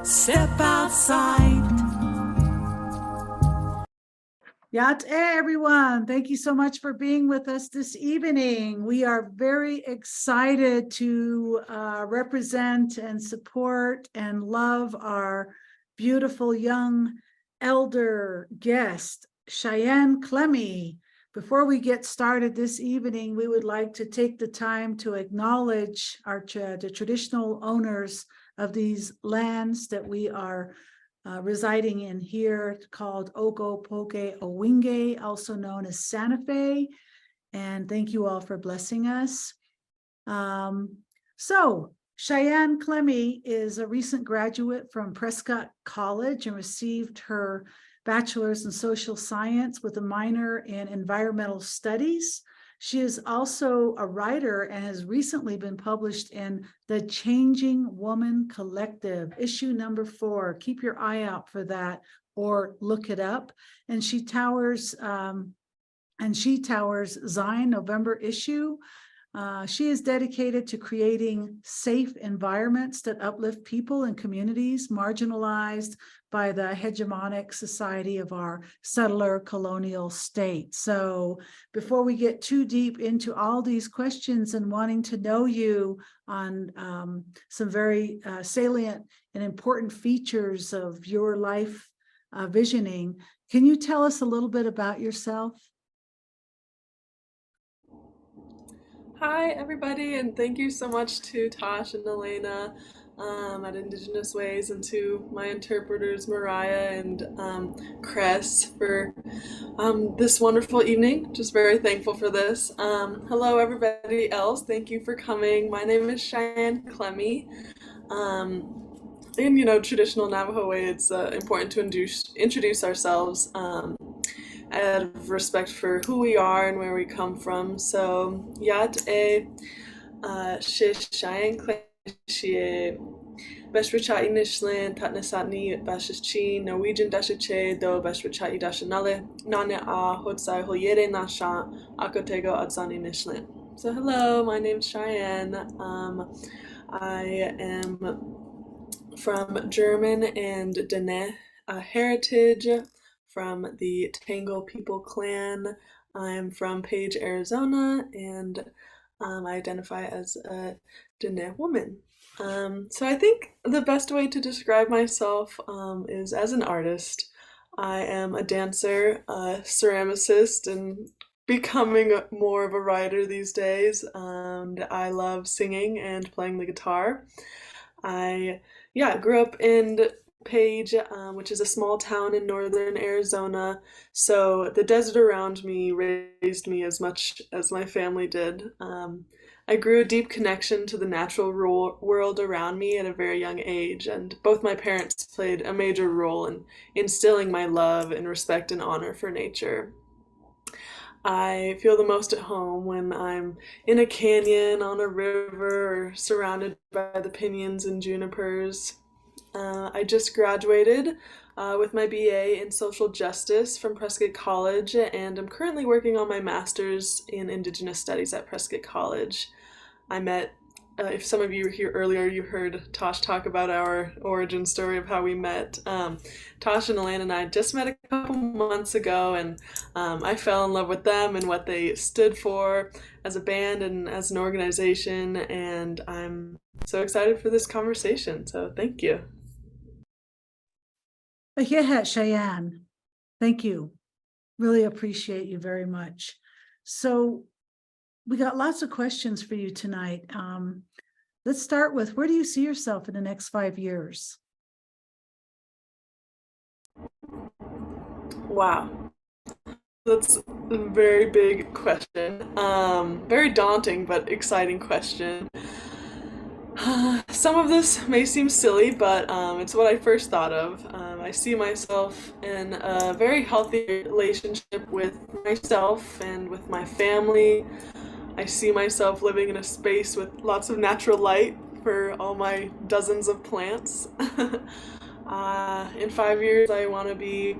Step outside. Yat everyone. Thank you so much for being with us this evening. We are very excited to represent and support and love our beautiful young elder guest, Chyenne Klemme. Before we get started this evening, we would like to take the time to acknowledge the traditional owners of these lands that we are residing in here, called Ogopoke Owinge, also known as Santa Fe. And thank you all for blessing us. So Chyenne Klemme is a recent graduate from Prescott College and received her bachelor's in social science with a minor in environmental studies. She is also a writer and has recently been published in The Changing Woman Collective, issue number 4. Keep your eye out for that or look it up. And She Towers Zion November issue. She is dedicated to creating safe environments that uplift people and communities marginalized by the hegemonic society of our settler colonial state. So before we get too deep into all these questions and wanting to know you on some very salient and important features of your life visioning, can you tell us a little bit about yourself? Hi, everybody, and thank you so much to Tosh and Elena at IndigenousWays, and to my interpreters, Mariah and Cress, for this wonderful evening. Just very thankful for this. Hello, everybody else. Thank you for coming. My name is Chyenne Klemme. In traditional Navajo way, it's important to introduce ourselves out of respect for who we are and where we come from. So, Yat Chyenne Klemme Beshricha Inishlin Tatnasatni Bashichi Norwegian Dashiche Do Beshricha Idashanale Nane A Hotsai Hoyere Nasha Akotego Adzani Nishlin. So hello, my name's Chyenne. I am from German and Diné heritage, from the Tangle People clan. I'm from Page, Arizona, and I identify as a Diné woman. So I think the best way to describe myself is as an artist. I am a dancer, a ceramicist, and becoming more of a writer these days. And I love singing and playing the guitar. I grew up in Page, which is a small town in northern Arizona, so the desert around me raised me as much as my family did. I grew a deep connection to the natural world around me at a very young age, and both my parents played a major role in instilling my love and respect and honor for nature. I feel the most at home when I'm in a canyon, on a river, or surrounded by the pinyons and junipers. I just graduated with my BA in social justice from Prescott College, and I'm currently working on my master's in Indigenous Studies at Prescott College. I met, if some of you were here earlier, you heard Tosh talk about our origin story of how we met. Tosh and Elena and I just met a couple months ago, and I fell in love with them and what they stood for as a band and as an organization, and I'm so excited for this conversation, so thank you. Yeah, Chyenne, thank you. Really appreciate you very much. So we got lots of questions for you tonight. Let's start with, where do you see yourself in the next 5 years? Wow, that's a very big question. Very daunting but exciting question. Some of this may seem silly, but it's what I first thought of. I see myself in a very healthy relationship with myself and with my family. I see myself living in a space with lots of natural light for all my dozens of plants. In 5 years, I want to be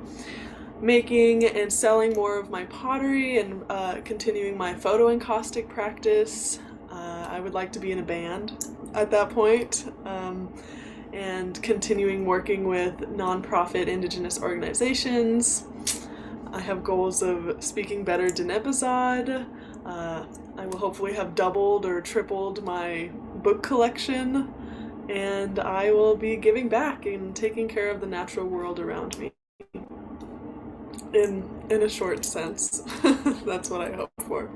making and selling more of my pottery and continuing my photo encaustic practice. I would like to be in a band at that point. and continuing working with nonprofit Indigenous organizations. I have goals of speaking better Diné. I will hopefully have doubled or tripled my book collection, and I will be giving back and taking care of the natural world around me. In a short sense. That's what I hope for.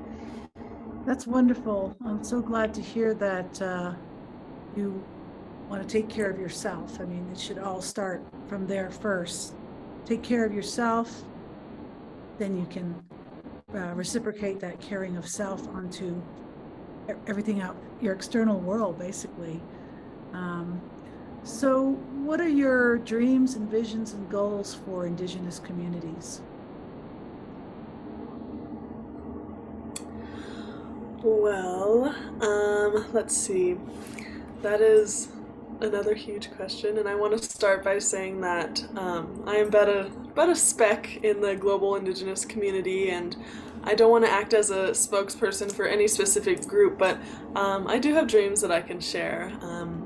That's wonderful. I'm so glad to hear that you want to take care of yourself. I mean, it should all start from there first. Take care of yourself, then you can reciprocate that caring of self onto everything out, your external world, basically. So what are your dreams and visions and goals for Indigenous communities? Well, let's see. That is another huge question, and I want to start by saying that I am but a speck in the global Indigenous community, and I don't want to act as a spokesperson for any specific group, but I do have dreams that I can share.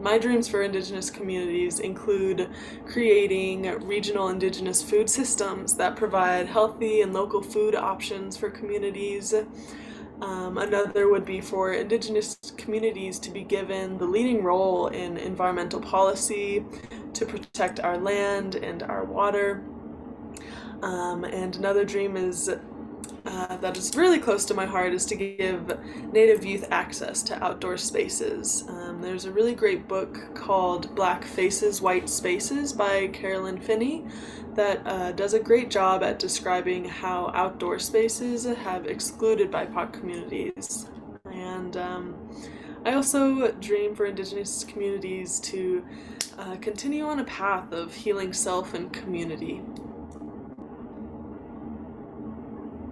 My dreams for Indigenous communities include creating regional Indigenous food systems that provide healthy and local food options for communities. Another would be for Indigenous communities to be given the leading role in environmental policy to protect our land and our water. And another dream is that is really close to my heart is to give Native youth access to outdoor spaces. There's a really great book called Black Faces, White Spaces by Carolyn Finney that does a great job at describing how outdoor spaces have excluded BIPOC communities. And I also dream for Indigenous communities to continue on a path of healing self and community.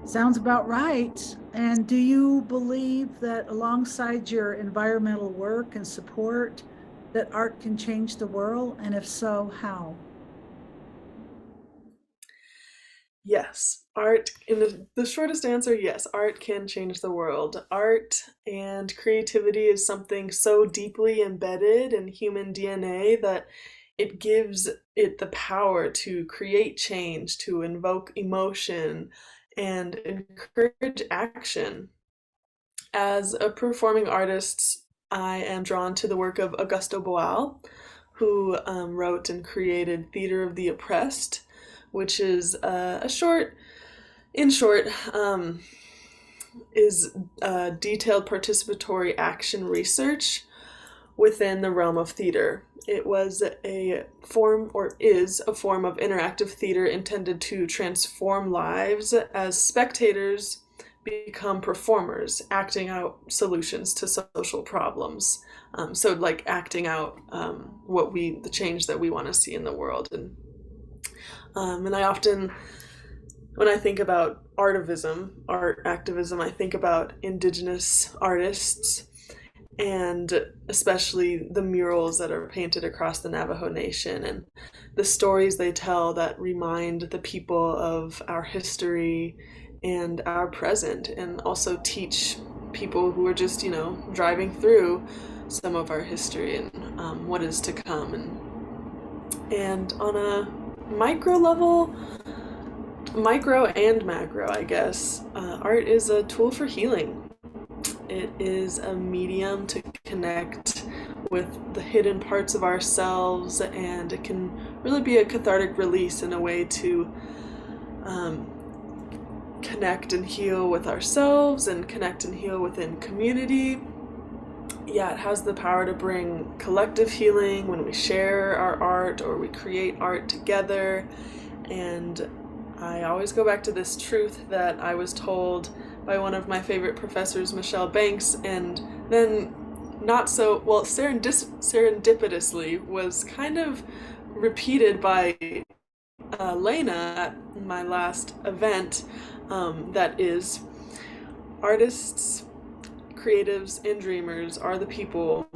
Sounds about right. And do you believe that alongside your environmental work and support, that art can change the world? And if so, how? Yes, art, in the shortest answer, yes, art can change the world. Art and creativity is something so deeply embedded in human DNA that it gives it the power to create change, to invoke emotion, and encourage action. As a performing artist, I am drawn to the work of Augusto Boal, who wrote and created Theater of the Oppressed, which is in short, is detailed participatory action research within the realm of theater. It was a form, or is a form of interactive theater intended to transform lives as spectators become performers, acting out solutions to social problems. So like acting out the change that we want to see in the world. And I often, when I think about art activism, I think about Indigenous artists, and especially the murals that are painted across the Navajo Nation and the stories they tell that remind the people of our history and our present, and also teach people who are just, driving through some of our history and what is to come. And on a micro level, micro and macro, I guess, art is a tool for healing. It is a medium to connect with the hidden parts of ourselves, and it can really be a cathartic release in a way to connect and heal with ourselves and connect and heal within community. Yeah, it has the power to bring collective healing when we share our art or we create art together. And I always go back to this truth that I was told by one of my favorite professors, Michelle Banks, and then serendipitously was kind of repeated by Lena at my last event, that is, artists, creatives, and dreamers are the people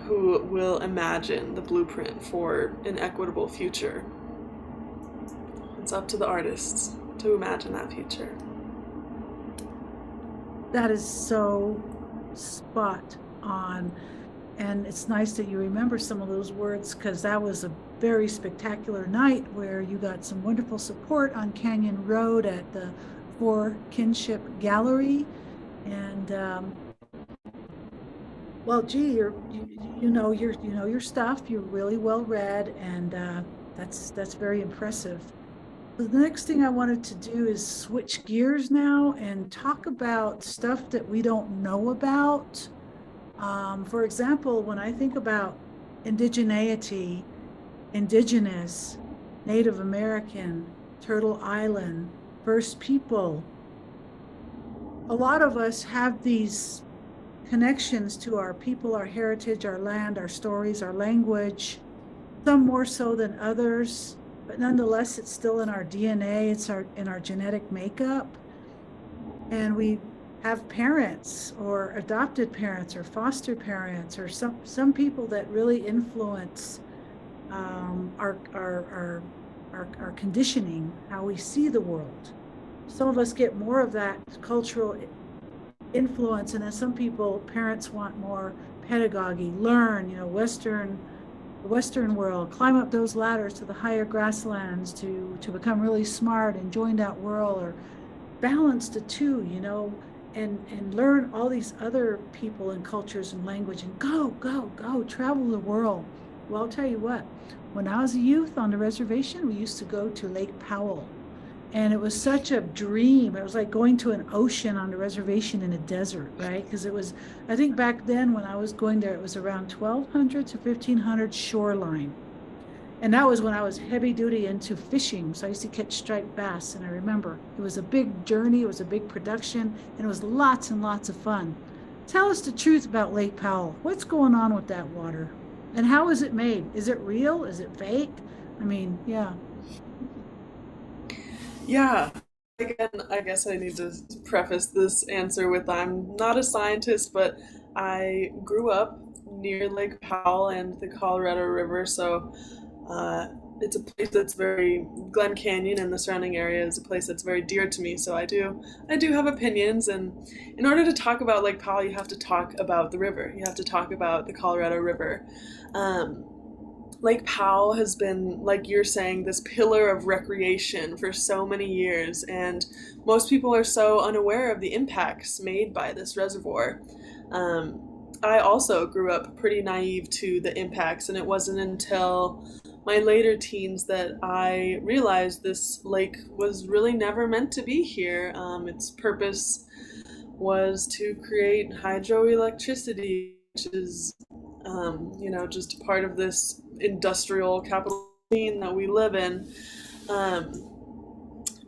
who will imagine the blueprint for an equitable future. It's up to the artists to imagine that future. That is so spot on. And it's nice that you remember some of those words, because that was a very spectacular night where you got some wonderful support on Canyon Road at the For Kinship Gallery. And well, gee, you know your stuff. You're really well read, and that's very impressive. The next thing I wanted to do is switch gears now and talk about stuff that we don't know about. For example, when I think about indigeneity, indigenous, Native American, Turtle Island, First People, a lot of us have these connections to our people, our heritage, our land, our stories, our language, some more so than others, but nonetheless, it's still in our DNA, it's in our genetic makeup. And we have parents or adopted parents or foster parents or some people that really influence our conditioning, how we see the world. Some of us get more of that cultural influence, and then some people, parents want more pedagogy, learn, the Western world, climb up those ladders to the higher grasslands to become really smart and join that world, or balance the two, and learn all these other people and cultures and language, and go travel the world. Well, I'll tell you what, when I was a youth on the reservation, we used to go to Lake Powell. And it was such a dream. It was like going to an ocean on the reservation in a desert, right? Because it was, I think back then when I was going there, it was around 1,200 to 1,500 shoreline. And that was when I was heavy duty into fishing. So I used to catch striped bass. And I remember it was a big journey. It was a big production. And it was lots and lots of fun. Tell us the truth about Lake Powell. What's going on with that water? And how is it made? Is it real? Is it fake? I mean, yeah. Yeah. Again, I guess I need to preface this answer with I'm not a scientist, but I grew up near Lake Powell and the Colorado River, so it's a place that's very Glen Canyon and the surrounding area is a place that's very dear to me. So I do have opinions, and in order to talk about Lake Powell, you have to talk about the river. You have to talk about the Colorado River. Lake Powell has been, like you're saying, this pillar of recreation for so many years, and most people are so unaware of the impacts made by this reservoir. I also grew up pretty naive to the impacts, and it wasn't until my later teens that I realized this lake was really never meant to be here. Its purpose was to create hydroelectricity, which is, just part of this industrial capital scene that we live in.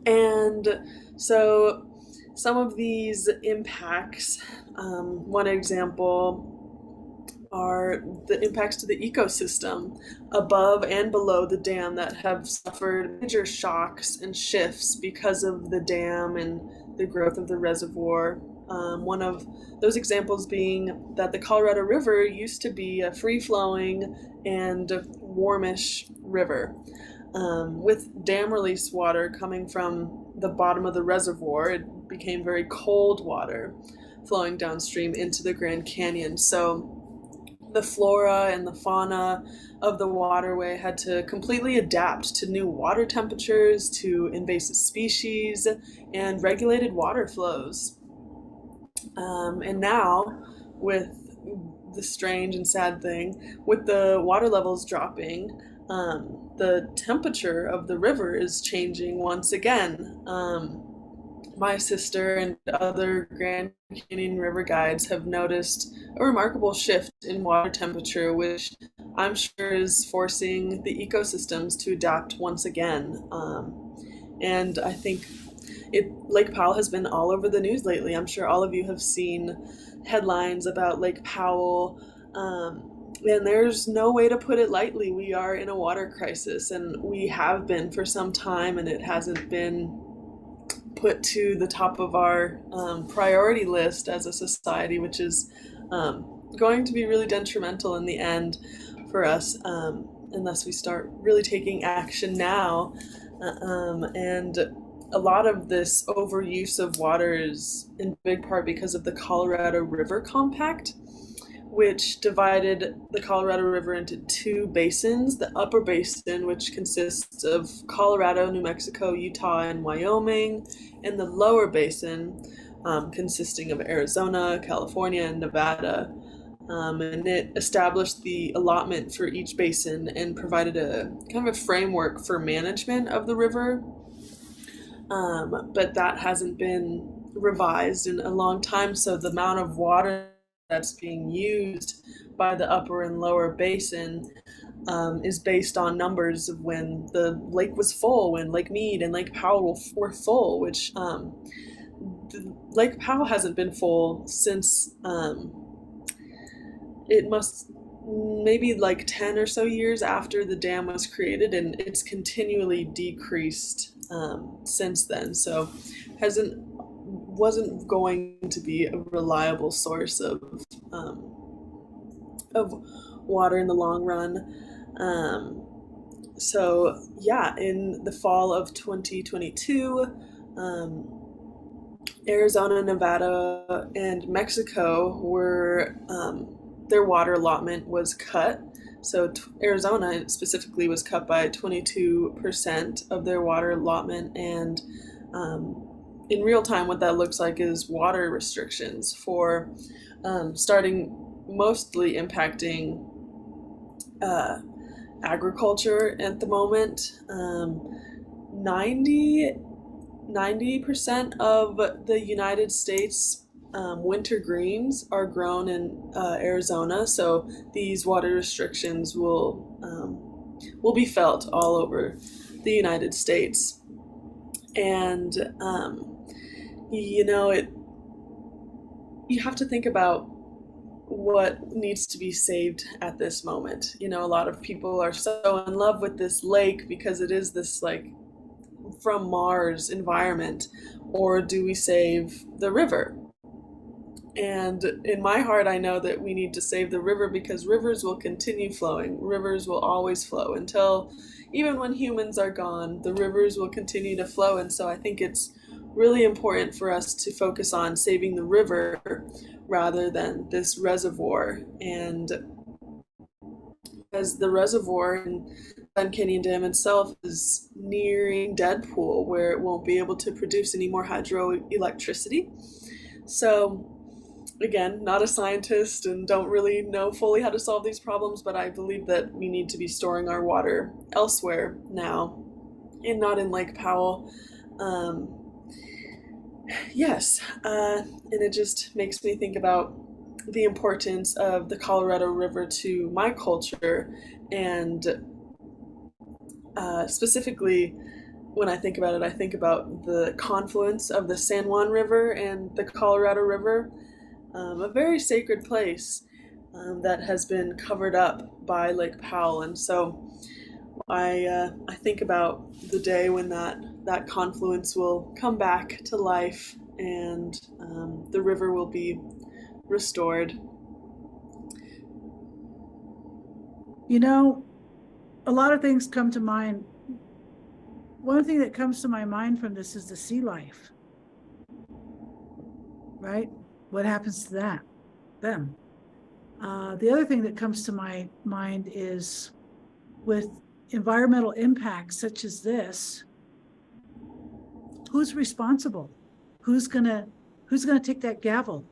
And so some of these impacts, one example are the impacts to the ecosystem above and below the dam that have suffered major shocks and shifts because of the dam and the growth of the reservoir. One of those examples being that the Colorado River used to be a free-flowing and warmish river. With dam release water coming from the bottom of the reservoir, it became very cold water flowing downstream into the Grand Canyon. So the flora and the fauna of the waterway had to completely adapt to new water temperatures, to invasive species, and regulated water flows. And now, with the strange and sad thing, with the water levels dropping, the temperature of the river is changing once again. My sister and other Grand Canyon River guides have noticed a remarkable shift in water temperature, which I'm sure is forcing the ecosystems to adapt once again. And I think Lake Powell has been all over the news lately. I'm sure all of you have seen headlines about Lake Powell. And there's no way to put it lightly. We are in a water crisis, and we have been for some time, and it hasn't been put to the top of our priority list as a society, which is going to be really detrimental in the end for us unless we start really taking action now. And a lot of this overuse of water is in big part because of the Colorado River Compact, which divided the Colorado River into two basins. The upper basin, which consists of Colorado, New Mexico, Utah, and Wyoming, and the lower basin, consisting of Arizona, California, and Nevada. And it established the allotment for each basin and provided a kind of a framework for management of the river. But that hasn't been revised in a long time, so the amount of water that's being used by the upper and lower basin is based on numbers of when the lake was full, when Lake Mead and Lake Powell were full, which Lake Powell hasn't been full since it must maybe like 10 or so years after the dam was created, and it's continually decreased since then. So wasn't going to be a reliable source of water in the long run. So yeah, in the fall of 2022, Arizona, Nevada, and Mexico were their water allotment was cut. So Arizona specifically was cut by 22% of their water allotment, and in real time what that looks like is water restrictions for starting mostly impacting agriculture at the moment. 90% of the United States winter greens are grown in Arizona, so these water restrictions will be felt all over the United States. And you have to think about what needs to be saved at this moment. A lot of people are so in love with this lake because it is this like from Mars environment, or do we save the river? And in my heart, I know that we need to save the river because rivers will continue flowing. Rivers will always flow until, even when humans are gone, the rivers will continue to flow. And so I think it's really important for us to focus on saving the river rather than this reservoir. And as the reservoir in Glen Canyon Dam itself is nearing dead pool, where it won't be able to produce any more hydroelectricity. So again, not a scientist and don't really know fully how to solve these problems, but I believe that we need to be storing our water elsewhere now and not in Lake Powell. Yes, and it just makes me think about the importance of the Colorado River to my culture, and specifically when I think about it, I think about the confluence of the San Juan River and the Colorado River, a very sacred place that has been covered up by Lake Powell. And so I think about the day when that confluence will come back to life and the river will be restored. A lot of things come to mind. One thing that comes to my mind from this is the sea life, right? What happens to them? The other thing that comes to my mind is with environmental impacts such as this, who's responsible? Who's gonna take that gavel?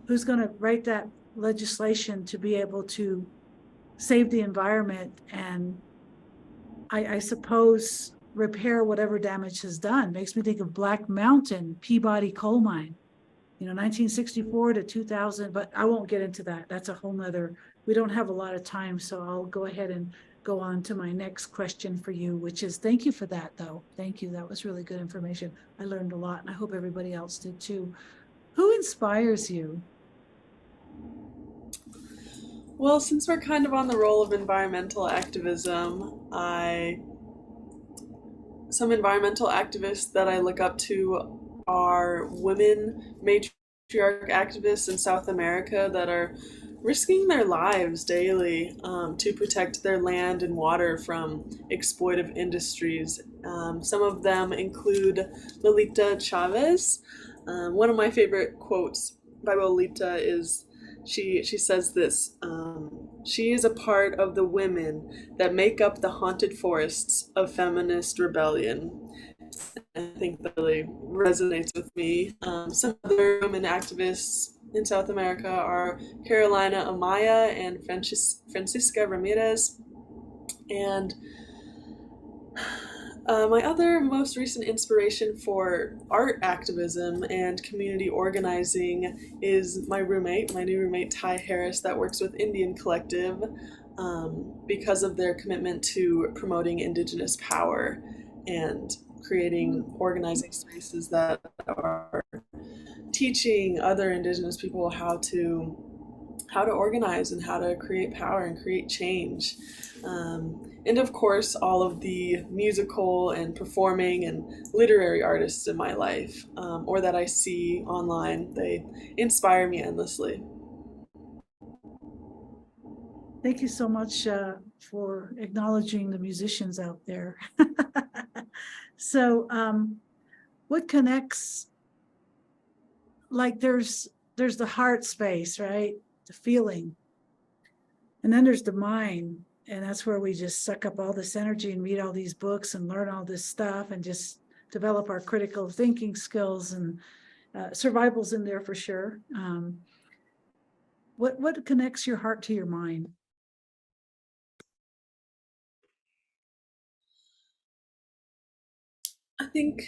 Who's gonna write that legislation to be able to save the environment and I suppose repair whatever damage is done? Makes me think of Black Mountain Peabody coal mine, 1964 to 2000, but I won't get into that. That's a whole nother, we don't have a lot of time, so I'll go ahead and go on to my next question for you, which is, thank you for that though. Thank you, that was really good information. I learned a lot and I hope everybody else did too. Who inspires you? Well, since we're kind of on the role of environmental activism, some environmental activists that I look up to are women matriarch activists in South America that are risking their lives daily to protect their land and water from exploitive industries. Some of them include Lolita Chavez. One of my favorite quotes by Lolita is, she says this. She is a part of the women that make up the haunted forests of feminist rebellion. I think that really resonates with me. Some other women activists in South America are Carolina Amaya and Francisca Ramirez. And my other most recent inspiration for art activism and community organizing is my new roommate Ty Harris, that works with Indian Collective, because of their commitment to promoting Indigenous power and creating organizing spaces that are teaching other Indigenous people how to organize and how to create power and create change. And of course, all of the musical and performing and literary artists in my life, or that I see online, they inspire me endlessly. Thank you so much for acknowledging the musicians out there. So what connects, like there's the heart space, right? The feeling. And then there's the mind. And that's where we just suck up all this energy and read all these books and learn all this stuff and just develop our critical thinking skills, and survival's in there for sure. What connects your heart to your mind? I think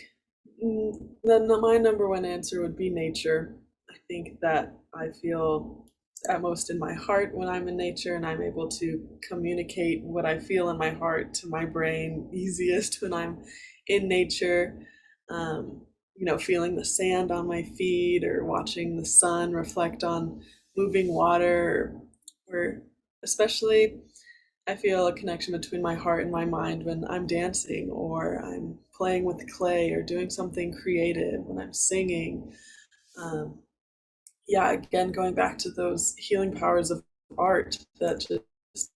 my number one answer would be nature. I think that I feel at most in my heart when I'm in nature, and I'm able to communicate what I feel in my heart to my brain easiest when I'm in nature. Feeling the sand on my feet or watching the sun reflect on moving water, or especially I feel a connection between my heart and my mind when I'm dancing or I'm playing with clay or doing something creative, when I'm singing. Um, yeah, again, going back to those healing powers of art that just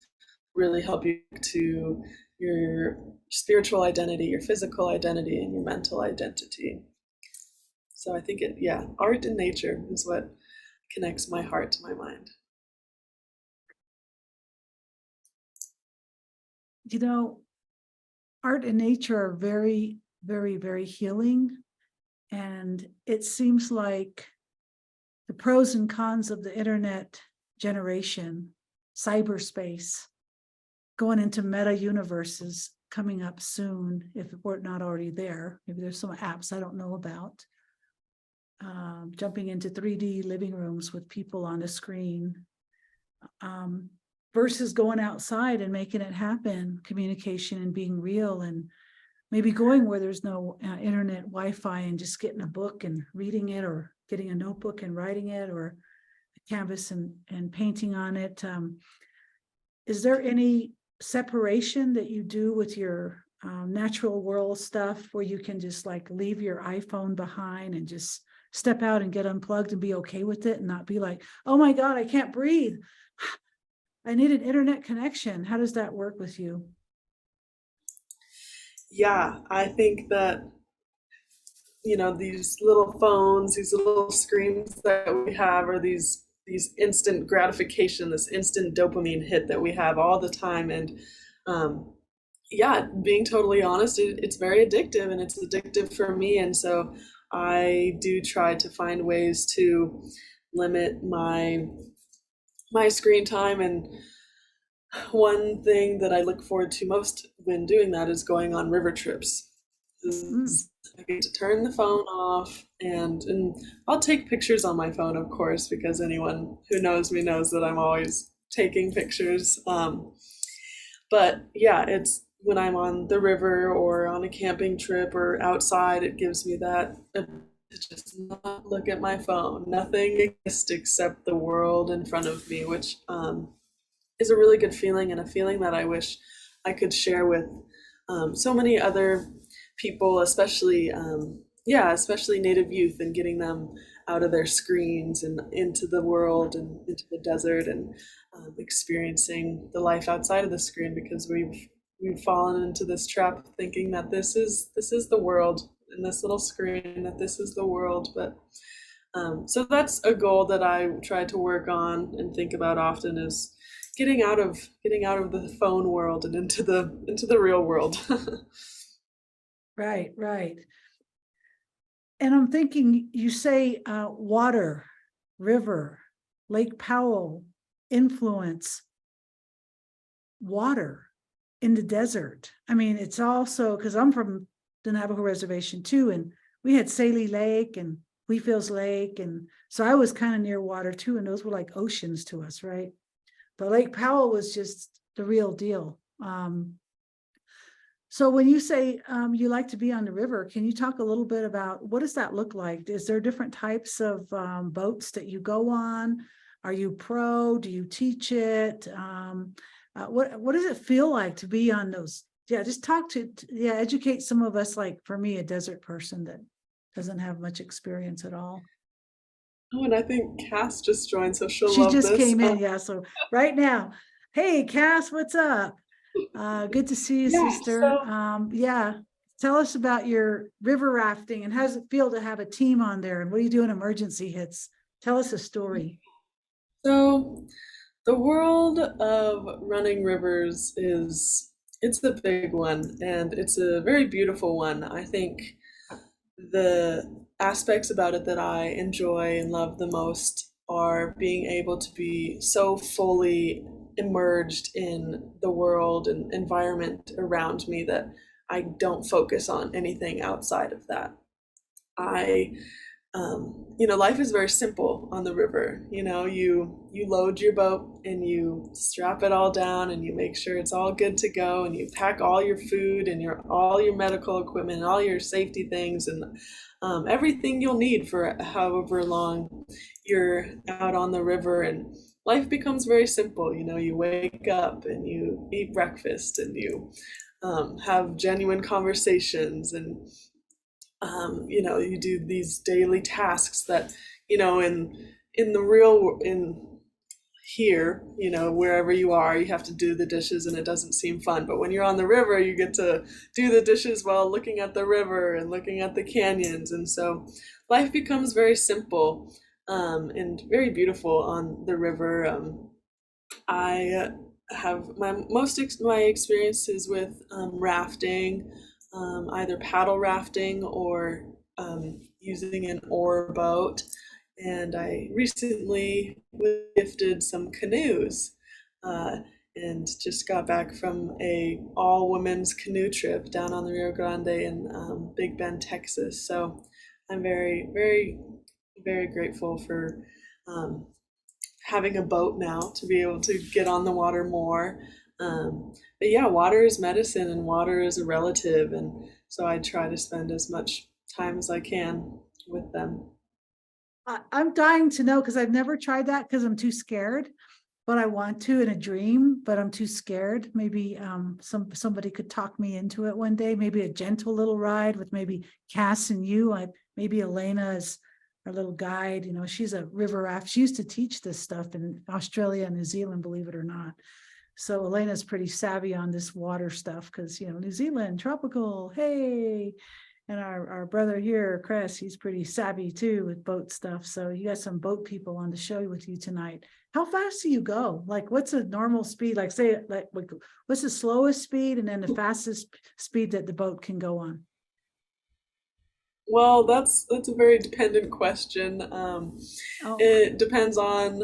really help you to your spiritual identity, your physical identity, and your mental identity. So I think art and nature is what connects my heart to my mind. You know, art and nature are very, very, very healing. And it seems like the pros and cons of the internet generation, cyberspace, going into meta universes coming up soon, if we're not already there. Maybe there's some apps I don't know about. Jumping into 3D living rooms with people on a screen, versus going outside and making it happen, communication and being real, and maybe going where there's no internet Wi-Fi and just getting a book and reading it, or getting a notebook and writing it, or a canvas and painting on it. Is there any separation that you do with your natural world stuff where you can just like leave your iPhone behind and just step out and get unplugged and be okay with it and not be like, oh my God, I can't breathe. I need an internet connection. How does that work with you? Yeah, I think that, these little phones, these little screens that we have, are these instant gratification, this instant dopamine hit that we have all the time. And being totally honest, it's very addictive, and it's addictive for me. And so I do try to find ways to limit my screen time. And one thing that I look forward to most when doing that is going on river trips. I get to turn the phone off, and I'll take pictures on my phone, of course, because anyone who knows me knows that I'm always taking pictures. But yeah, it's when I'm on the river or on a camping trip or outside, it gives me that to just not look at my phone. Nothing exists except the world in front of me, which is a really good feeling, and a feeling that I wish I could share with so many other people, especially Native youth, and getting them out of their screens and into the world and into the desert, and experiencing the life outside of the screen, because we've fallen into this trap thinking that this is the world, in this little screen, that this is the world. But So that's a goal that I try to work on and think about often, is getting out of the phone world and into the real world. Right, right. And I'm thinking, you say water, river, Lake Powell, influence, water in the desert. I mean, it's also because I'm from the Navajo Reservation too, and we had Saley Lake and Wheatfields Lake, and so I was kind of near water too, and those were like oceans to us, right? But Lake Powell was just the real deal. So when you say you like to be on the river, can you talk a little bit about what does that look like? Is there different types of boats that you go on? Are you pro? Do you teach it? What does it feel like to be on those? Yeah, just educate some of us, like for me, a desert person that doesn't have much experience at all. Oh, and I think Cass just joined, so she'll She love just this. came in, yeah. So right now, hey, Cass, what's up? Good to see you, Yeah, sister. Yeah, tell us about your river rafting and how does it feel to have a team on there and what do you do in emergency hits? Tell us a story. so the world of running rivers it's the big one, and it's a very beautiful one. I think the aspects about it that I enjoy and love the most are being able to be so fully immersed in the world and environment around me that I don't focus on anything outside of that. I life is very simple on the river. You load your boat and you strap it all down and you make sure it's all good to go and you pack all your food and all your medical equipment and all your safety things and everything you'll need for however long you're out on the river. And life becomes very simple. You wake up and you eat breakfast and you have genuine conversations, and you do these daily tasks that, in the real in here, wherever you are, you have to do the dishes and it doesn't seem fun. But when you're on the river, you get to do the dishes while looking at the river and looking at the canyons. And so life becomes very simple, and very beautiful on the river. I have my experiences with rafting, either paddle rafting or using an oar boat. And I recently was gifted some canoes, uh, and just got back from a all women's canoe trip down on the Rio Grande in Big Bend, Texas. So I'm very, very, very grateful for um, having a boat now to be able to get on the water more. But yeah, water is medicine and water is a relative. And so I try to spend as much time as I can with them. I'm dying to know because I've never tried that because I'm too scared, but I want to in a dream, but I'm too scared. Maybe somebody could talk me into it one day, maybe a gentle little ride with maybe Cass and you. Maybe Elena is our little guide. She's a river raft. She used to teach this stuff in Australia and New Zealand, believe it or not. So Elena's pretty savvy on this water stuff because, New Zealand, tropical, hey. And our brother here, Chris, he's pretty savvy too with boat stuff. So you got some boat people on the show with you tonight. How fast do you go? Like, what's a normal speed? Like, say, what's the slowest speed and then the fastest speed that the boat can go on? Well, that's a very dependent question. Oh, It depends on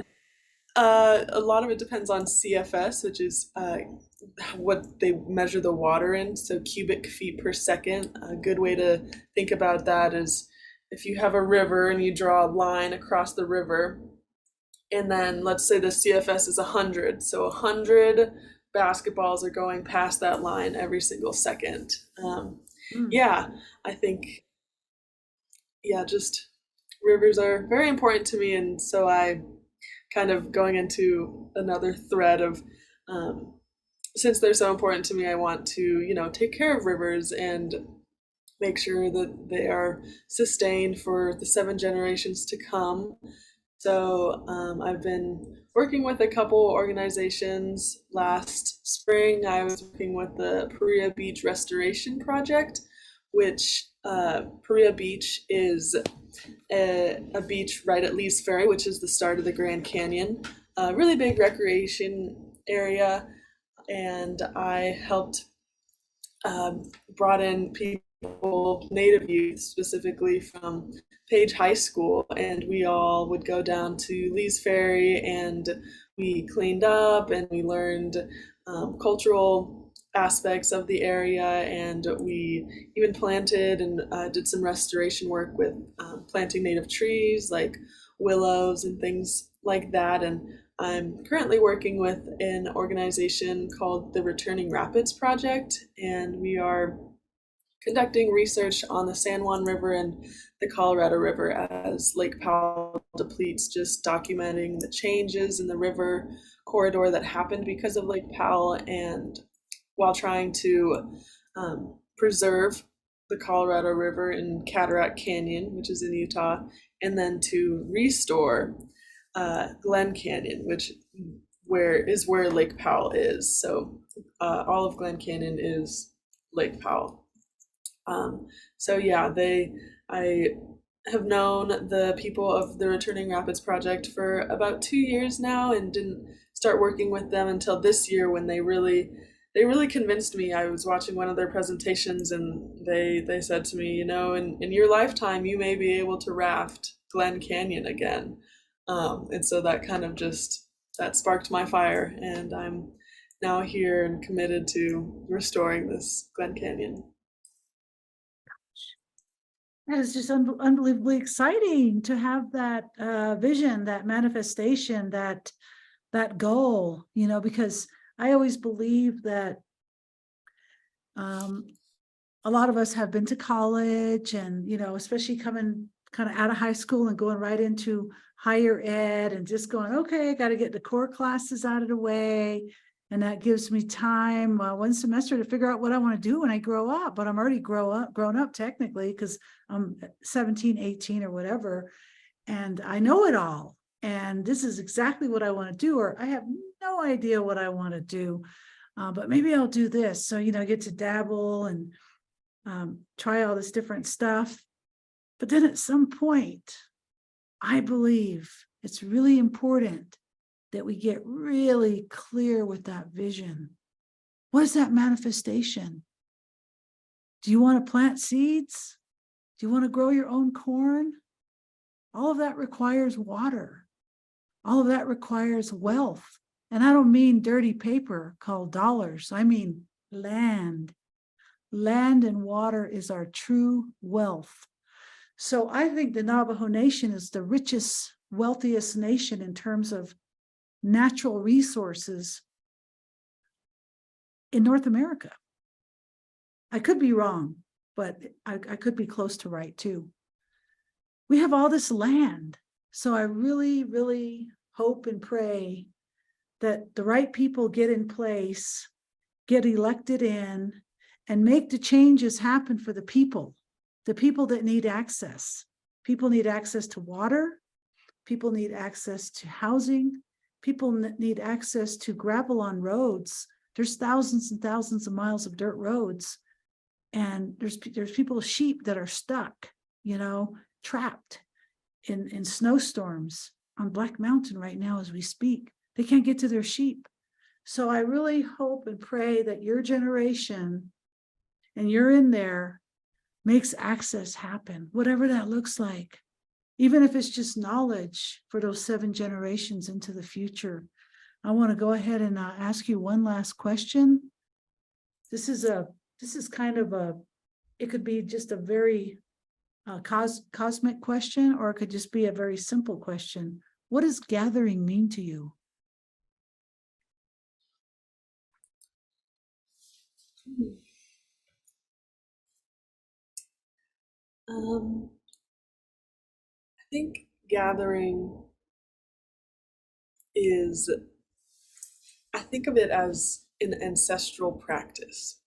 a lot of it depends on CFS, which is what they measure the water in, so cubic feet per second. A good way to think about that is if you have a river and you draw a line across the river, and then let's say the CFS is 100, so 100 basketballs are going past that line every single second. mm, Yeah, I think, yeah, just rivers are very important to me, and so I kind of going into another thread of, um, since they're so important to me, I want to, take care of rivers and make sure that they are sustained for the 7 generations to come. So I've been working with a couple organizations. Last spring, I was working with the Paria Beach Restoration Project, which Paria Beach is a beach right at Lee's Ferry, which is the start of the Grand Canyon, a really big recreation area. And I helped brought in people, native youth specifically from Page High School, and we all would go down to Lee's Ferry and we cleaned up and we learned cultural aspects of the area, and we even planted and did some restoration work with planting native trees like willows and things like that. And I'm currently working with an organization called the Returning Rapids Project, and we are conducting research on the San Juan River and the Colorado River as Lake Powell depletes, just documenting the changes in the river corridor that happened because of Lake Powell, and while trying to preserve the Colorado River in Cataract Canyon, which is in Utah, and then to restore Glen Canyon, which where Lake Powell is. So all of Glen Canyon is Lake Powell. So yeah, I have known the people of the Returning Rapids Project for about 2 years now, and didn't start working with them until this year when they really convinced me. I was watching one of their presentations and they said to me, in your lifetime you may be able to raft Glen Canyon again. And so that kind of that sparked my fire, and I'm now here and committed to restoring this Glen Canyon. That is just unbelievably exciting to have that vision, that manifestation, that goal, because I always believe that a lot of us have been to college and, especially coming kind of out of high school and going right into higher ed and just going, okay, I got to get the core classes out of the way. And that gives me time, one semester, to figure out what I want to do when I grow up. But I'm already grown up technically, because I'm 17, 18 or whatever. And I know it all. And this is exactly what I want to do, or I have no idea what I want to do. But maybe I'll do this. So, get to dabble and try all this different stuff. But then at some point, I believe it's really important that we get really clear with that vision. What is that manifestation? Do you want to plant seeds? Do you want to grow your own corn? All of that requires water. All of that requires wealth. And I don't mean dirty paper called dollars. I mean land. Land and water is our true wealth. So I think the Navajo Nation is the richest, wealthiest nation in terms of natural resources in North America. I could be wrong, but I could be close to right too. We have all this land. So I really, really hope and pray that the right people get in place, get elected in, and make the changes happen for the people that need access. People need access to water. People need access to housing. People need access to gravel on roads. There's thousands and thousands of miles of dirt roads. And there's sheep that are stuck, trapped in snowstorms on Black Mountain right now as we speak. They can't get to their sheep. So I really hope and pray that your generation, and you're in there, makes access happen, whatever that looks like. Even if it's just knowledge for those 7 generations into the future. I want to go ahead and ask you one last question. This is kind of it could be just a very cosmic question, or it could just be a very simple question. What does gathering mean to you? I think gathering I think of it as an ancestral practice.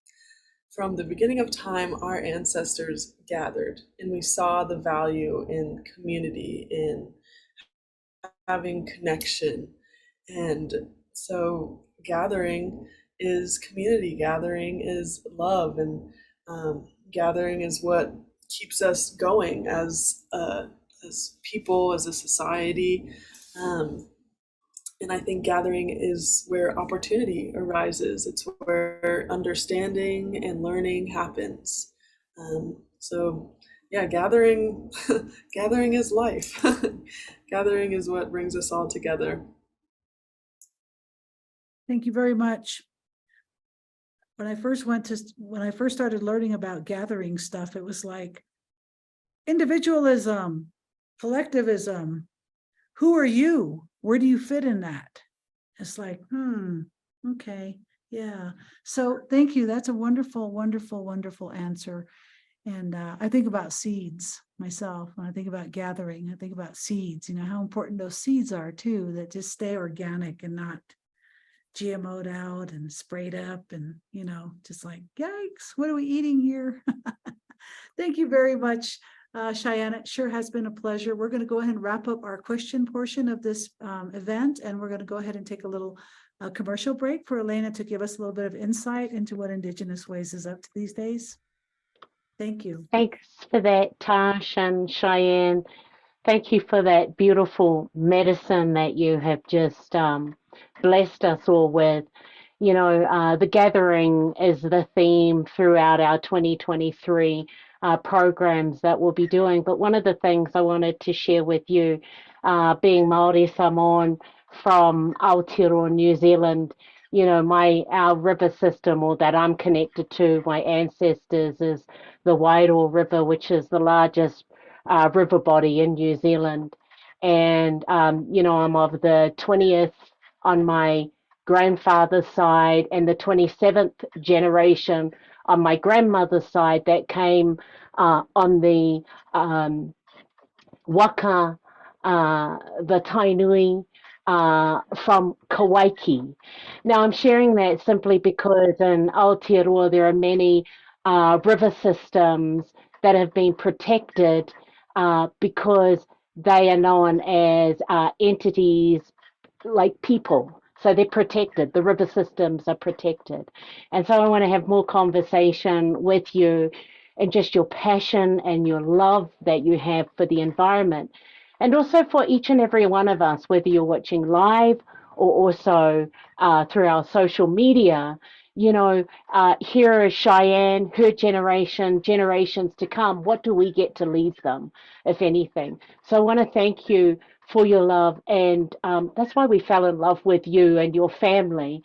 From the beginning of time, our ancestors gathered, and we saw the value in community, in having connection. And so gathering is community, gathering is love, and gathering is what keeps us going as people, as a society. And I think gathering is where opportunity arises. It's where understanding and learning happens. So yeah, gathering gathering is life. Gathering is what brings us all together. Thank you very much. When I first started learning about gathering stuff, it was like individualism, collectivism. Who are you? Where do you fit in that? It's like, okay, yeah. So thank you. That's a wonderful, wonderful, wonderful answer. And I think about seeds myself. When I think about gathering, I think about seeds, how important those seeds are too, that just stay organic and not GMO'd out and sprayed up and, just like, yikes, what are we eating here? Thank you very much, Chyenne. It sure has been a pleasure. We're going to go ahead and wrap up our question portion of this event, and we're going to go ahead and take a little commercial break for Elena to give us a little bit of insight into what Indigenous Ways is up to these days. Thank you. Thanks for that, Tash and Chyenne. Thank you for that beautiful medicine that you have just blessed us all with. The gathering is the theme throughout our 2023 programs that we'll be doing. But one of the things I wanted to share with you, being Māori Samoan from Aotearoa, New Zealand, our river system, or that I'm connected to, my ancestors, is the Wairoa River, which is the largest river body in New Zealand. And, I'm of the 20th on my grandfather's side and the 27th generation on my grandmother's side that came on the waka, the Tainui from Kauai. Now, I'm sharing that simply because in Aotearoa there are many river systems that have been protected because they are known as entities like people. So they're protected. The river systems are protected. And so I want to have more conversation with you and just your passion and your love that you have for the environment. And also for each and every one of us, whether you're watching live or also through our social media, here is Chyenne, her generation, generations to come. What do we get to leave them, if anything? So I want to thank you for your love. And that's why we fell in love with you and your family,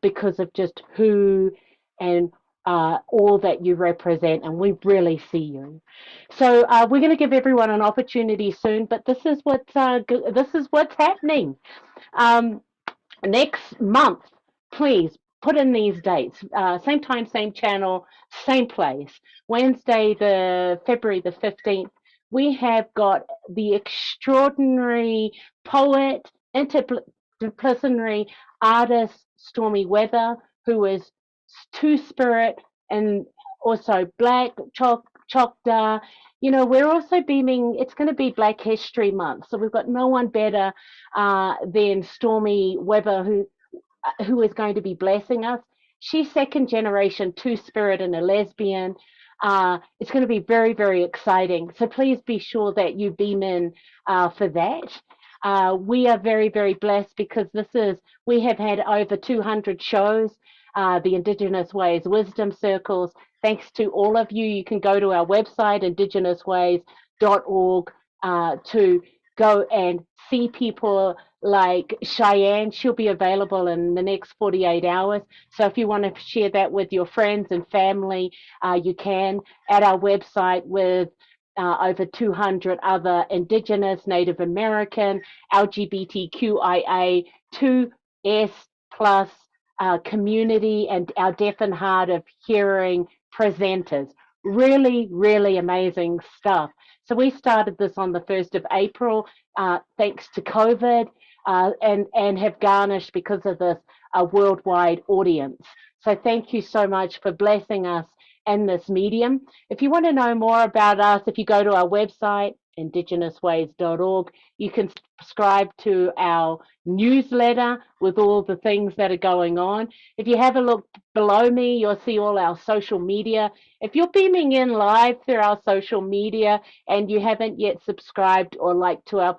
because of just who and all that you represent. And we really see you. So we're going to give everyone an opportunity soon, but this is what's happening. Next month, please put in these dates. Same time, same channel, same place. Wednesday, the February the 15th, we have got the extraordinary poet, interdisciplinary artist, Stormy Weather, who is two-spirit and also black, chokda. We're also beaming, it's going to be Black History Month. So we've got no one better than Stormy Weather, who is going to be blessing us. She's second generation two-spirit and a lesbian. It's going to be very, very exciting. So please be sure that you beam in for that. We are very, very blessed because we have had over 200 shows, the Indigenous Ways Wisdom Circles. Thanks to all of you. You can go to our website, IndigenousWays.org, to go and see people like Chyenne. She'll be available in the next 48 hours. So if you want to share that with your friends and family, you can at our website with over 200 other Indigenous, Native American, LGBTQIA, 2S plus community, and our deaf and hard of hearing presenters. Really, really amazing stuff. So we started this on the 1st of April, thanks to COVID, and have garnished, because of this, a worldwide audience. So thank you so much for blessing us in this medium. If you want to know more about us, if you go to our website, IndigenousWays.org. You can subscribe to our newsletter with all the things that are going on. If you have a look below me, you'll see all our social media. If you're beaming in live through our social media and you haven't yet subscribed or liked to our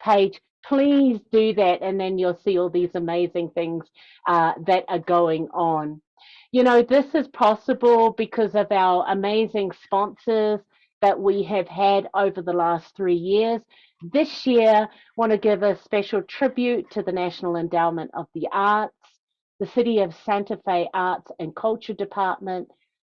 page, please do that, and then you'll see all these amazing things that are going on. You know, this is possible because of our amazing sponsors that we have had over the last 3 years. This year, I want to give a special tribute to the National Endowment of the Arts, the City of Santa Fe Arts and Culture Department,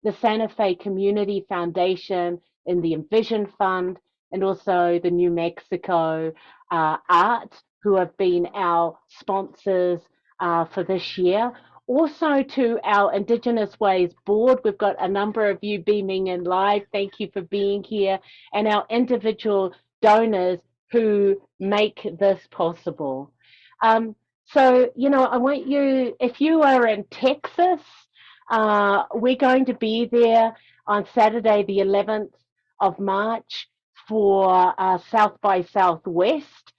the Santa Fe Community Foundation, and the Envision Fund, and also the New Mexico Art, who have been our sponsors for this year. Also to our Indigenous Ways board, we've got a number of you beaming in live. Thank you for being here. And our individual donors who make this possible. So, you know, I want you, if you are in Texas, we're going to be there on Saturday, the 11th of March for South by Southwest.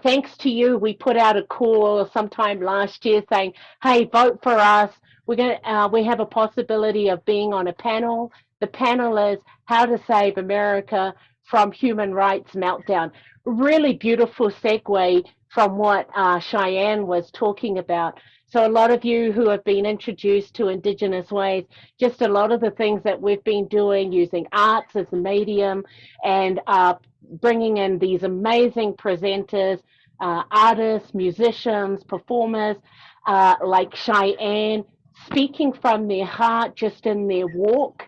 Thanks to you, we put out a call sometime last year saying, "Hey, vote for us. We have a possibility of being on a panel. The panel is How to Save America from Human Rights Meltdown." Really beautiful segue from what Chyenne was talking about. So a lot of you who have been introduced to Indigenous Ways, just a lot of the things that we've been doing using arts as a medium and bringing in these amazing presenters, artists, musicians, performers like Chyenne, speaking from their heart just in their walk.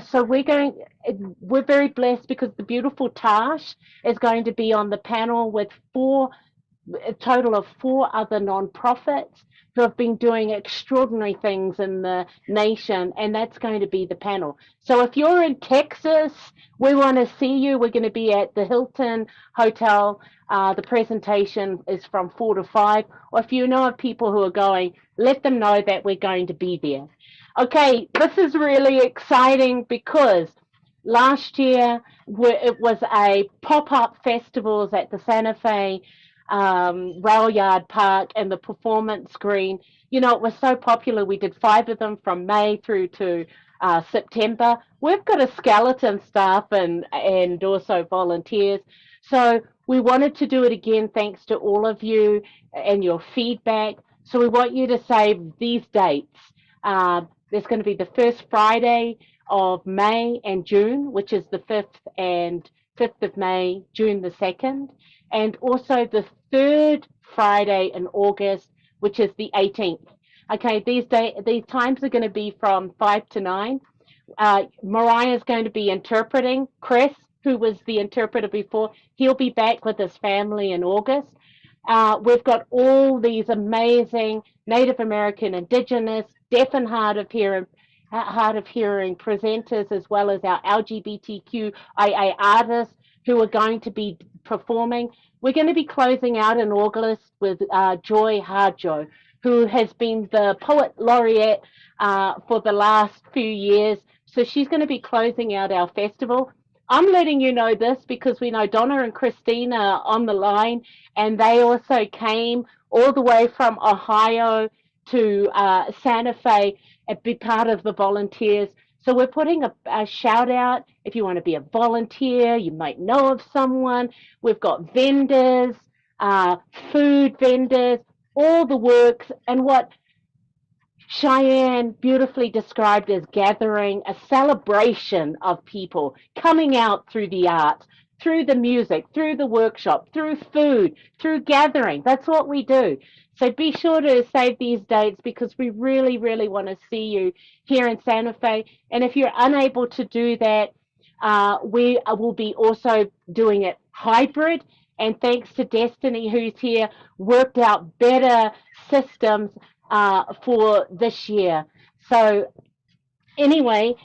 So we're very blessed because the beautiful Tash is going to be on the panel with a total of 4 other nonprofits who have been doing extraordinary things in the nation, and that's going to be the panel. So if you're in Texas, we want to see you. We're going to be at the Hilton Hotel. The presentation is from 4 to 5. Or if you know of people who are going, let them know that we're going to be there. Okay, this is really exciting because last year it was a pop-up festivals at the Santa Fe Rail Yard Park and the performance screen. You know, it was so popular. We did 5 of them from May through to September. We've got a skeleton staff and also volunteers. So we wanted to do it again thanks to all of you and your feedback. So we want you to save these dates. There's going to be the first Friday of May and June, which is the 5th of May, June the 2nd, and also the 3rd Friday in August, which is the 18th. Okay, these times are going to be from 5 to 9. Mariah's going to be interpreting. Chris, who was the interpreter before, he'll be back with his family in August. We've got all these amazing Native American, Indigenous, deaf and hard of hearing presenters, as well as our LGBTQIA artists who are going to be performing. We're going to be closing out in August with Joy Harjo, who has been the poet laureate for the last few years. So she's going to be closing out our festival. I'm letting you know this because we know Donna and Christina are on the line, and they also came all the way from Ohio to Santa Fe and be part of the volunteers. So we're putting a shout out. If you want to be a volunteer, you might know of someone. We've got vendors, food vendors, all the works, and what Chyenne beautifully described as gathering, a celebration of people coming out through the arts, through the music, through the workshop, through food, through gathering. That's what we do. So be sure to save these dates because we really, really want to see you here in Santa Fe. And if you're unable to do that, we will be also doing it hybrid. And thanks to Destiny, who's here, worked out better systems for this year. So anyway,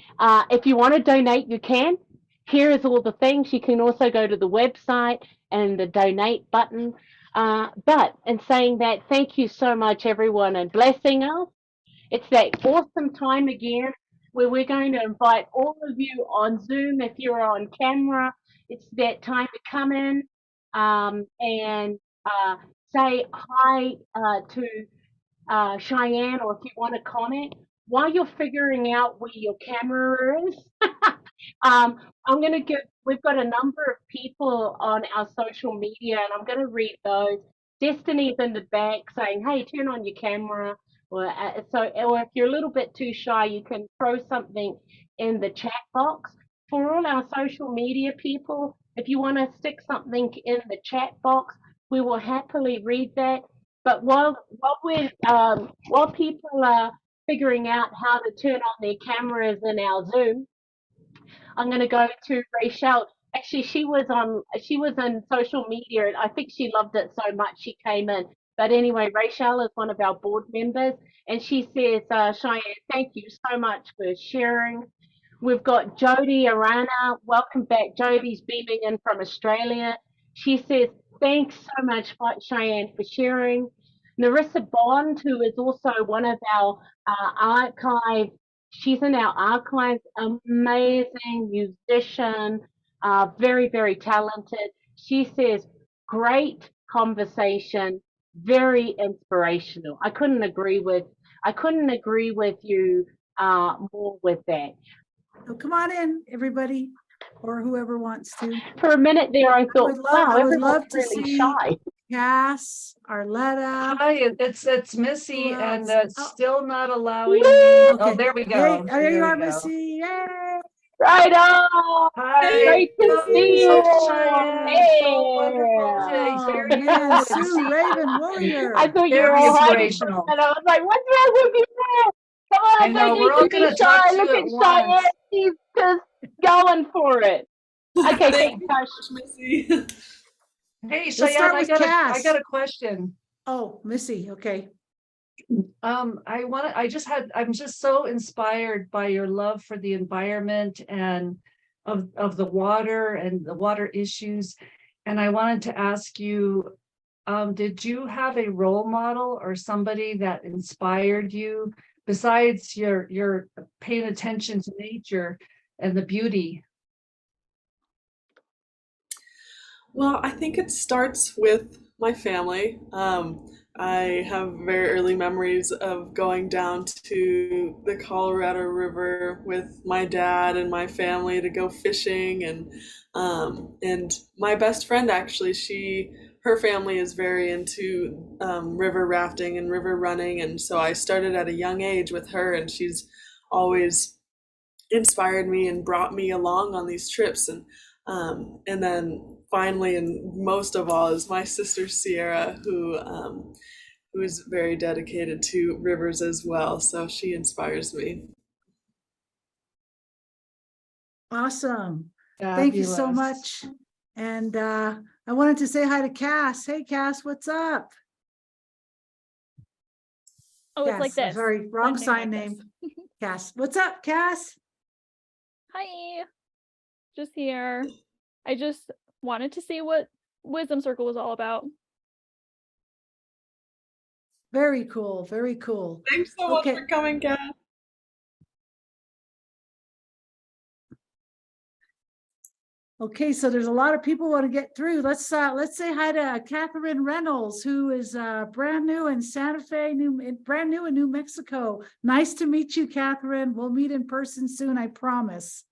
if you want to donate, you can. Here is all the things. You can also go to the website and the donate button. But in saying that, thank you so much, everyone, and blessing us. It's that awesome time again where we're going to invite all of you on Zoom. If you're on camera, it's that time to come in and say hi to Chyenne, or if you want to comment while you're figuring out where your camera is. I'm going to we've got a number of people on our social media, and I'm going to read those. Destiny's in the back saying, hey, turn on your camera. Or if you're a little bit too shy, you can throw something in the chat box. For all our social media people, if you want to stick something in the chat box, we will happily read that. But while people are figuring out how to turn on their cameras in our Zoom, I'm going to go to Rachel. Actually, she was on social media, and I think she loved it so much she came in. But anyway, Rachel is one of our board members, and she says, Chyenne, thank you so much for sharing. We've got Jody Arana. Welcome back. Jody's beaming in from Australia. She says, thanks so much, Chyenne, for sharing. Narissa Bond, who is also one of our archive, she's in our archives, amazing musician, very, very talented. She says, great conversation, very inspirational. I couldn't agree with you more with that. So come on in, everybody, or whoever wants to. For a minute there, I thought, I would love everyone's to really see shy. Cass, Arletta. Hi, it's Missy, Who and else? it's still not allowing me. Woo! Oh, there we go. Hey, there you There are, we go. Missy. Yay! Right on. Hi. Great to Oh, see you. Chyenne, so wonderful to Oh, hear man, you and Sue see Raven you. Warrior. I thought you were Very all hiding for a inspirational. minute. I was like, what's wrong with you now? Come on, I know, don't we're need all to be gonna talk shy. to Look you at at Chyenne. once. She's just going for it. Okay, Thank thanks, you Tosh. so much, Missy. Hey, Let's start Chyenne, with I Cass. got a question. Oh, Missy. Okay. I'm just so inspired by your love for the environment and of the water and the water issues. And I wanted to ask you, did you have a role model or somebody that inspired you besides your paying attention to nature and the beauty? Well, I think it starts with my family. I have very early memories of going down to the Colorado River with my dad and my family to go fishing, and my best friend actually, her family is very into river rafting and river running, and so I started at a young age with her, and she's always inspired me and brought me along on these trips, and then finally, and most of all, is my sister Sierra, who is very dedicated to rivers as well. So she inspires me. Awesome. Thank you so Fabulous. much. And I wanted to say hi to Cass. Hey, Cass, what's up? Oh, it's like Cass, this. sorry, wrong Something sign like name. this. Cass, what's up, Cass? Hi. Just here. I just wanted to see what Wisdom Circle was all about. Very cool. Very cool. Thanks so much Okay. for coming, Kat. Okay, so there's a lot of people want to get through. Let's say hi to Catherine Reynolds, who is brand new in Santa Fe, brand new in New Mexico. Nice to meet you, Catherine. We'll meet in person soon, I promise.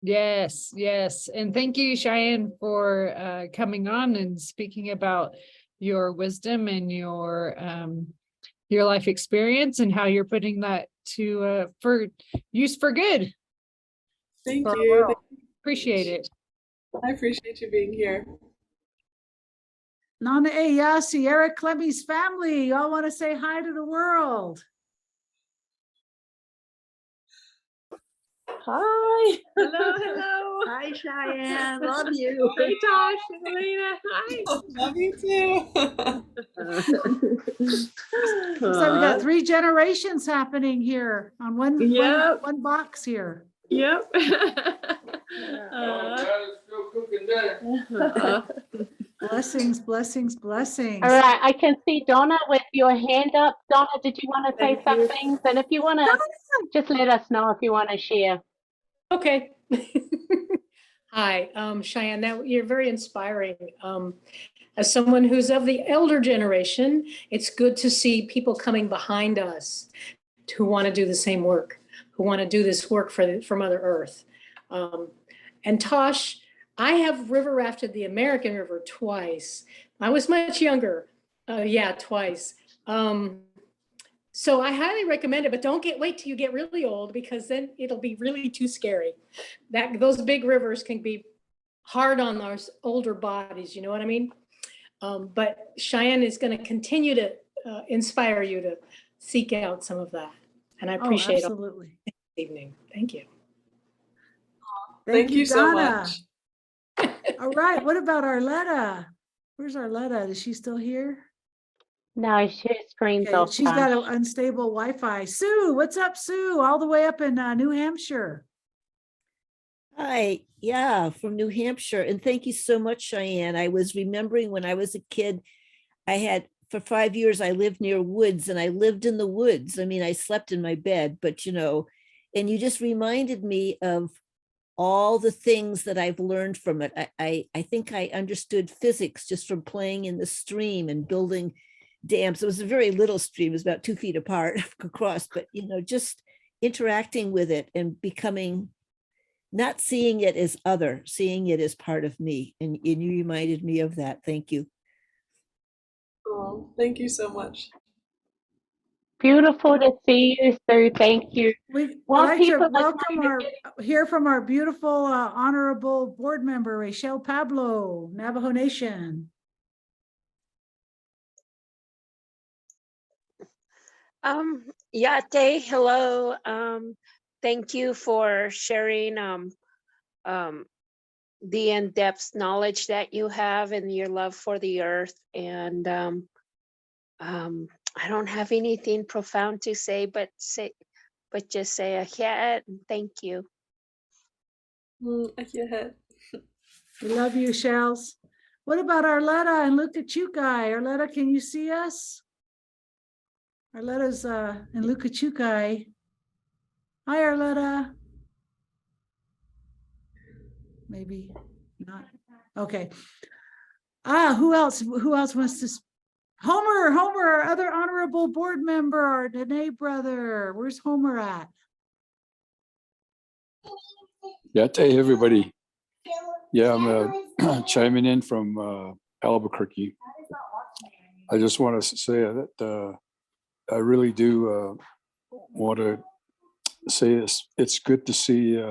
Yes, yes. And thank you, Chyenne, for coming on and speaking about your wisdom and your life experience and how you're putting that to for use for good. Thank for our you. world. Thank you. Appreciate it. I appreciate you being here. Nana Eya, Sierra Klemme's family. Y'all want to say hi to the world. Hi. Hello, hello. Hi, Chyenne. Love you. Hey, Tosh and Elena. Hi. Love you too. Looks like we got 3 generations happening here on Yep. one box here. Yep. Blessings, blessings, blessings. All right, I can see Donna with your hand up. Donna, did you want to say Thank you. something? And if you want to, just let us know if you want to share. Okay. Hi, Cheyenne, you're very inspiring. As someone who's of the elder generation, it's good to see people coming behind us who want to do the same work, who want to do this work for Mother Earth. And Tosh, I have river rafted the American River twice. I was much younger. Yeah, twice. So I highly recommend it, but don't wait till you get really old, because then it'll be really too scary. Those big rivers can be hard on our older bodies, you know what I mean? But Cheyenne is going to continue to inspire you to seek out some of that. And I appreciate it absolutely. this evening. Thank you. Thank you so Donna. much. All right, what about Arletta? Where's Arletta? Is she still here? No, she screens Okay, off. she's got an unstable Wi-Fi. Sue, what's up, Sue? All the way up in New Hampshire. Hi, yeah, from New Hampshire. And thank you so much, Cheyenne. I was remembering when I was a kid, for 5 years, I lived near woods, and I lived in the woods. I mean, I slept in my bed, but and you just reminded me of all the things that I've learned from it. I think I understood physics just from playing in the stream and building dams. It was a very little stream, it was about 2 feet apart across, but just interacting with it and becoming, not seeing it as other, seeing it as part of me. And you reminded me of that. Thank you. Oh, thank you so much. Beautiful to see you, Sue. Thank you. We'd While like to people are welcome hear from our beautiful honorable board member, Rachel Pablo, Navajo Nation. Yate, hello. Thank you for sharing the in-depth knowledge that you have and your love for the earth. And I don't have anything profound to say, but just say ahead and thank you. Ahead. We love you, Shells. What about Arletta and Lukachukai? Arletta, can you see us? Arletta's in Lukachukai. Hi, Arletta. Maybe not. Okay. Who else? Who else wants to? Homer, our other honorable board member, our Diné brother. Where's Homer at? Yeah, hey everybody. Yeah, I'm chiming in from Albuquerque. I just want to say that I really do want to say it's good to see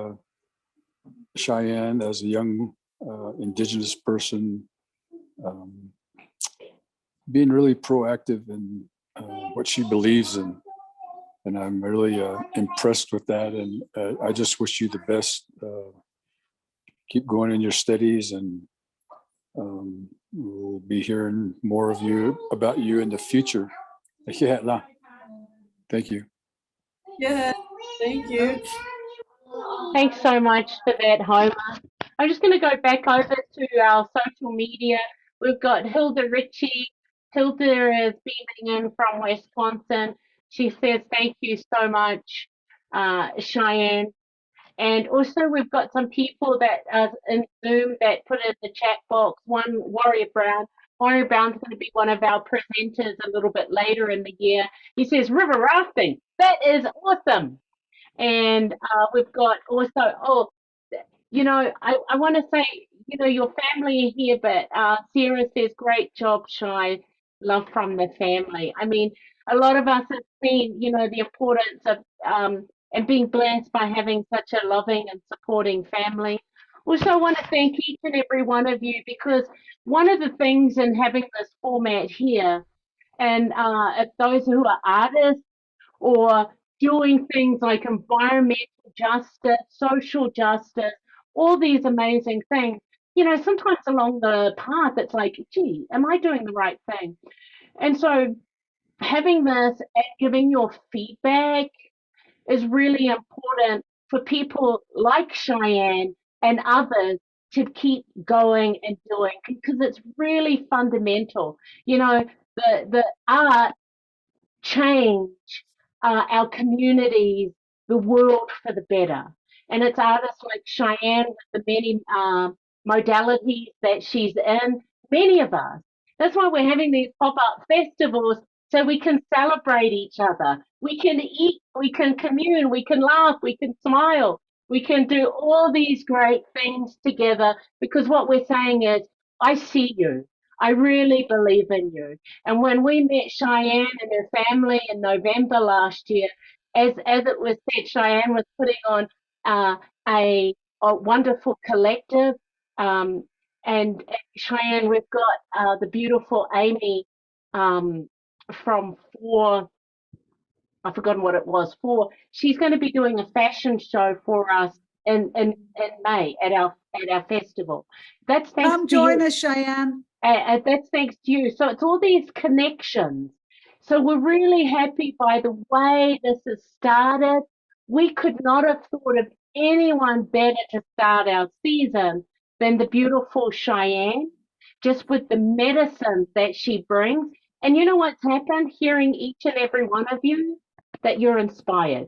Cheyenne as a young Indigenous person being really proactive in what she believes in. And I'm really impressed with that. And I just wish you the best. Keep going in your studies, and we'll be hearing more about you in the future. Yeah, thank you. Yeah, thank you. Thanks so much for that, Homer. I'm just going to go back over to our social media. We've got Hilda Ritchie. Hilda is beaming in from Wisconsin. She says, thank you so much, Cheyenne. And also we've got some people that are in Zoom that put in the chat box. One, Warrior Brown. Warrior Brown's going to be one of our presenters a little bit later in the year. He says, river rafting. That is awesome. And we've got also, I want to say, your family here, but Sarah says, great job, Shy. Love from the family. I mean, a lot of us have seen, the importance of and being blessed by having such a loving and supporting family. Also, I want to thank each and every one of you, because one of the things in having this format here, and if those who are artists or doing things like environmental justice, social justice, all these amazing things, sometimes along the path, it's like, gee, am I doing the right thing? And so having this and giving your feedback is really important for people like Cheyenne and others to keep going and doing, because it's really fundamental. You know, the art change our communities, the world for the better. And it's artists like Chyenne with the many modalities that she's in, many of us. That's why we're having these pop-up festivals, so we can celebrate each other. We can eat, we can commune, we can laugh, we can smile. We can do all these great things together, because what we're saying is, I see you. I really believe in you. And when we met Chyenne and her family in November last year, as it was said, Chyenne was putting on a wonderful collective. And Chyenne, we've got the beautiful Amy from I've forgotten what it was for. She's going to be doing a fashion show for us in May at our festival. That's thanks Come to join you. us, Chyenne. That's thanks to you. So it's all these connections. So we're really happy by the way this has started. We could not have thought of anyone better to start our season than the beautiful Chyenne, just with the medicine that she brings. And you know what's happened? Hearing each and every one of you, that you're inspired.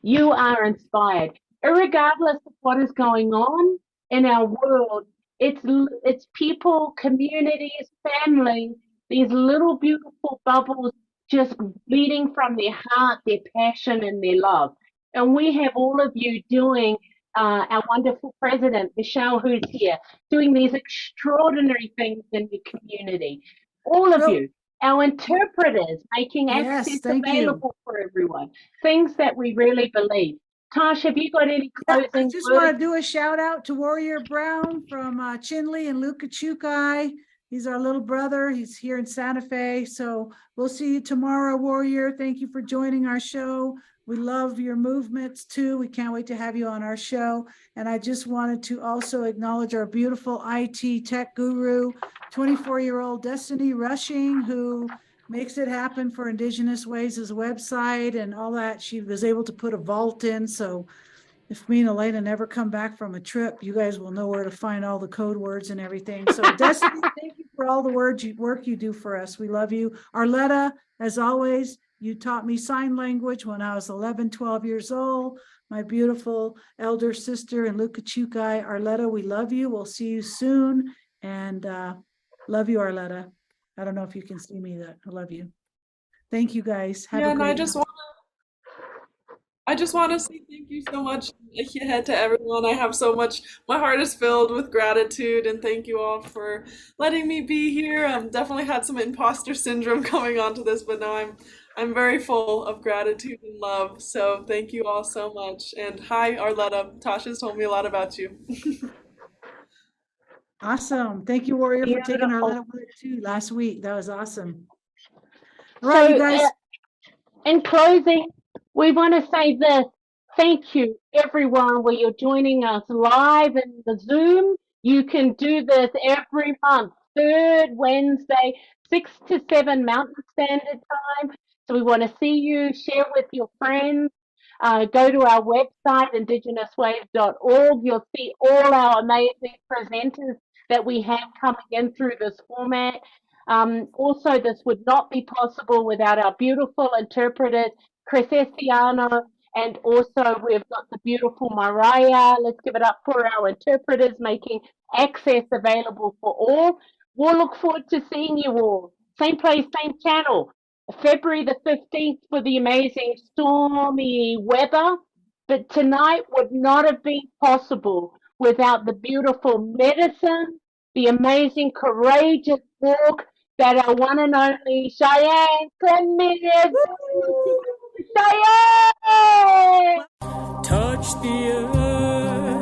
You are inspired. Irregardless of what is going on in our world, it's people, communities, families, these little beautiful bubbles just bleeding from their heart, their passion, and their love. And we have all of you doing, our wonderful president, Michelle, who's here, doing these extraordinary things in the community. All of you. Our interpreters making access available for everyone. Things that we really believe. Tosh, have you got any closing I just want to do a shout out to Warrior Brown from Chinley and Luka Chukai. He's our little brother. He's here in Santa Fe. So we'll see you tomorrow, Warrior. Thank you for joining our show. We love your movements too. We can't wait to have you on our show. And I just wanted to also acknowledge our beautiful IT tech guru, 24-year-old Destiny Rushing, who makes it happen for IndigenousWays' website and all that. She was able to put a vault in. So if me and Elena never come back from a trip, you guys will know where to find all the code words and everything. So Destiny, thank you for all the work you do for us. We love you. Arletta, as always, you taught me sign language when I was 11, 12 years old. My beautiful elder sister and Luka Chukai. Arletta, we love you. We'll see you soon. And love you, Arletta. I don't know if you can see me. That I love you. Thank you, guys. Have a great and I night. just want to say thank you so much ahead to everyone. I have so much, my heart is filled with gratitude, and thank you all for letting me be here. Definitely had some imposter syndrome coming onto this, but now I'm very full of gratitude and love. So thank you all so much. And hi, Arletta. Tasha's told me a lot about you. Awesome. Thank you, Warrior, for taking Arletta with it too last week. That was awesome. All right, you guys. In closing, we want to say this. Thank you, everyone, where you're joining us live in the Zoom. You can do this every month, third Wednesday, 6 to 7 Mountain Standard Time. So we want to see you, share with your friends. Go to our website, IndigenousWays.org. You'll see all our amazing presenters that we have coming in through this format. Also, this would not be possible without our beautiful interpreters, Chris Estiano, and also we've got the beautiful Mariah. Let's give it up for our interpreters, making access available for all. We'll look forward to seeing you all. Same place, same channel. February the 15th for the amazing stormy weather. But tonight would not have been possible without the beautiful medicine, the amazing, courageous walk that our one and only Chyenne Klemme is. Chyenne! Touch the earth.